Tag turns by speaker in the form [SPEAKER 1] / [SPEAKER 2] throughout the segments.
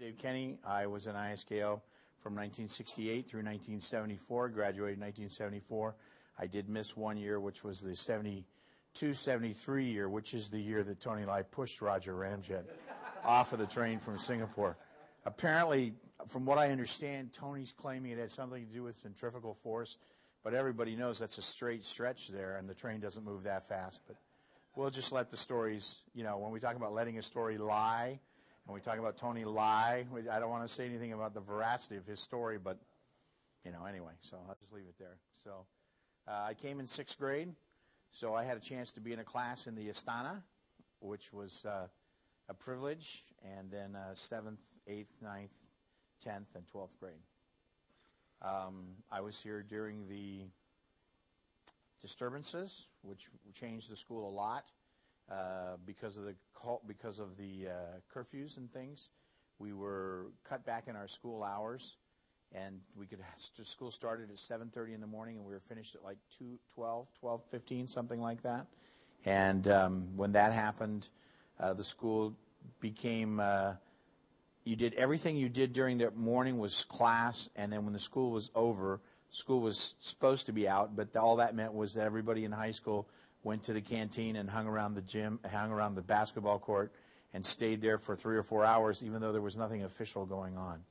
[SPEAKER 1] Dave Kenny. I was in ISKO from 1968 through 1974, graduated in 1974. I did miss 1 year, which was the 72-73 year, which is the year that Tony Lai pushed Roger Ramjet off of the train from Singapore. Apparently, from what I understand, Tony's claiming it had something to do with centrifugal force, but everybody knows that's a straight stretch there, and the train doesn't move that fast. But we'll just let the stories, when we talk about letting a story lie, and we talk about Tony lie, I don't want to say anything about the veracity of his story, but, anyway, so I'll just leave it there. So I came in 6th grade, so I had a chance to be in a class in the Astana, which was a privilege, and then 7th, 8th, 9th, 10th, and 12th grade. I was here during the disturbances, which changed the school a lot because of the curfews and things. We were cut back in our school hours, and school started at 7:30 in the morning, and we were finished at like 12:15, something like that. And when that happened, the school became you did everything you did during the morning was class, and then when the school was over, school was supposed to be out, but all that meant was that everybody in high school went to the canteen and hung around the gym, hung around the basketball court, and stayed there for 3 or 4 hours, even though there was nothing official going on.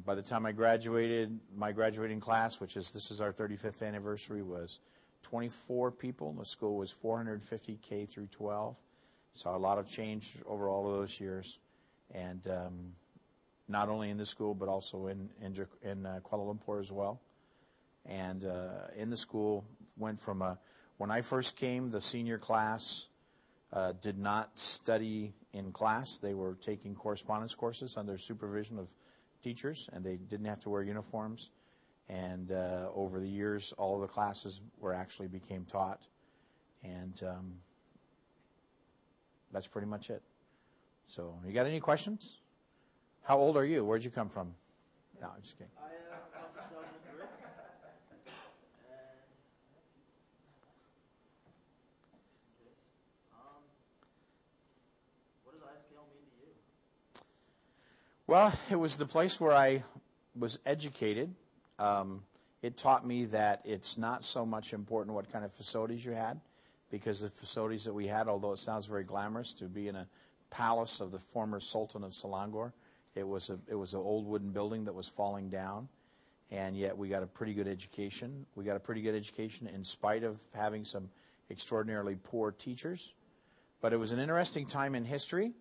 [SPEAKER 1] By the time I graduated, my graduating class, this is our 35th anniversary, was 24 people. The school was 450 K through 12. So a lot of change over all of those years, and not only in the school but also in Kuala Lumpur as well. And in the school, went from when I first came, the senior class did not study in class. They were taking correspondence courses under supervision of teachers, and they didn't have to wear uniforms. And over the years, all of the classes actually became taught, and that's pretty much it. So, you got any questions? How old are you? Where'd you come from? No, I'm just kidding.
[SPEAKER 2] I was in 2003. What does ISKL mean to you?
[SPEAKER 1] Well, it was the place where I was educated. It taught me that it's not so much important what kind of facilities you had, because the facilities that we had, although it sounds very glamorous to be in a palace of the former Sultan of Selangor, it was an old wooden building that was falling down, and yet we got a pretty good education. We got a pretty good education in spite of having some extraordinarily poor teachers. But it was an interesting time in history.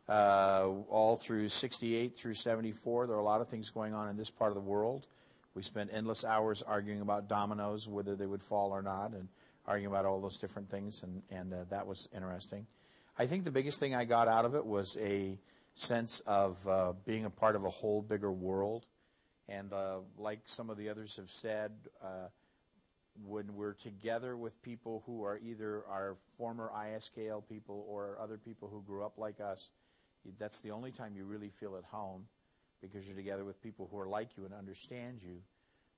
[SPEAKER 1] All through 68 through 74, there were a lot of things going on in this part of the world. We spent endless hours arguing about dominoes, whether they would fall or not, and arguing about all those different things, and that was interesting. I think the biggest thing I got out of it was a sense of being a part of a whole bigger world. And like some of the others have said, when we're together with people who are either our former ISKL people or other people who grew up like us, that's the only time you really feel at home, because you're together with people who are like you and understand you.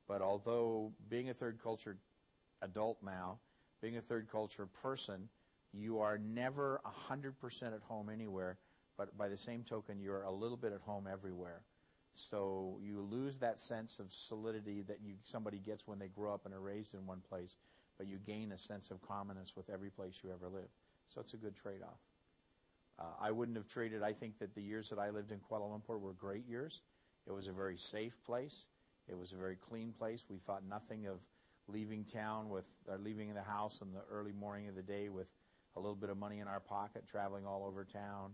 [SPEAKER 1] But although being a third culture adult now, being a third culture person, you are never 100% at home anywhere, but by the same token, you're a little bit at home everywhere. So you lose that sense of solidity that somebody gets when they grow up and are raised in one place, but you gain a sense of commonness with every place you ever live. So it's a good trade-off. I wouldn't have traded. I think that the years that I lived in Kuala Lumpur were great years. It was a very safe place. It was a very clean place. We thought nothing of leaving town leaving the house in the early morning of the day with a little bit of money in our pocket, traveling all over town,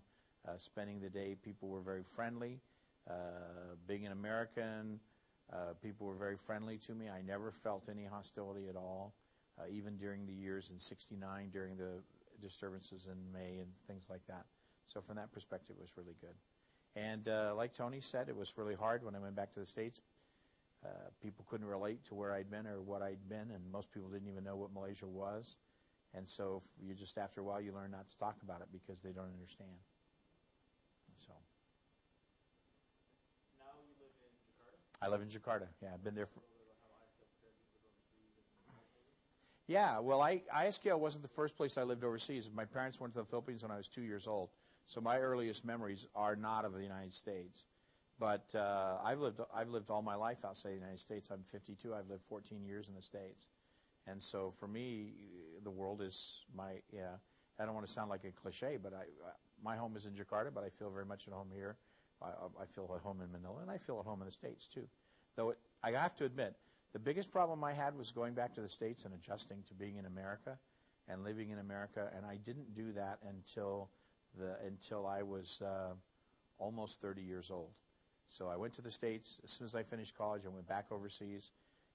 [SPEAKER 1] spending the day. People were very friendly. Being an American, people were very friendly to me. I never felt any hostility at all, even during the years in '69, during the disturbances in May and things like that. So from that perspective, it was really good. And like Tony said, it was really hard when I went back to the States. People couldn't relate to where I'd been or what I'd been, and most people didn't even know what Malaysia was. And so you just, after a while, you learn not to talk about it because they don't understand. So.
[SPEAKER 2] Now you live in Jakarta?
[SPEAKER 1] I live in Jakarta. Yeah, I've been there for. Yeah, well, ISKL wasn't the first place I lived overseas. My parents went to the Philippines when I was 2 years old. So my earliest memories are not of the United States. But I've lived all my life outside the United States. I'm 52. I've lived 14 years in the States. And so for me, the world is my, yeah, I don't want to sound like a cliche, but my home is in Jakarta, but I feel very much at home here. I feel at home in Manila, and I feel at home in the States, too. Though I have to admit, the biggest problem I had was going back to the States and adjusting to being in America and living in America, and I didn't do that until I was almost 30 years old. So I went to the States. As soon as I finished college, I went back overseas.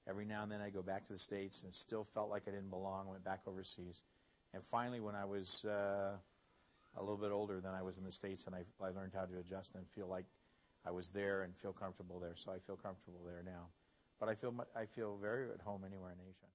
[SPEAKER 1] Every now and then I go back to the States and still felt like I didn't belong. I went back overseas. And finally, when I was a little bit older, then I was in the States, and I learned how to adjust and feel like I was there and feel comfortable there. So I feel comfortable there now. But I feel very at home anywhere in Asia.